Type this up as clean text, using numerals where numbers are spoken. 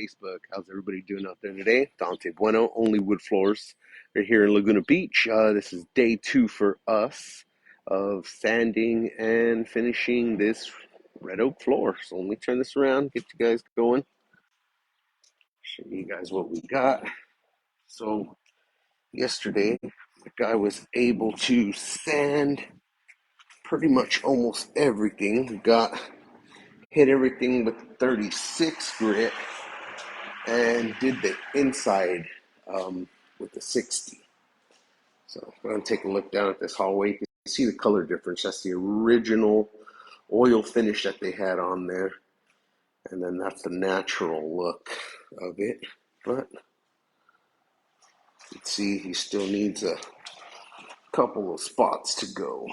Facebook. How's everybody doing out there today? Dante Bueno, OnlyWoodFloors. We're here in Laguna Beach. This is day 2 for us of sanding and finishing this red oak floor. So let me turn this around, get you guys going, show you guys what we got. So yesterday, the guy was able to sand pretty much almost everything. We hit everything with 36 grit and did the inside with the 60. So I'm going to take a look down at this hallway. You can see the color difference. That's the original oil finish that they had on there. And then that's the natural look of it. But you can see he still needs a couple of spots to go.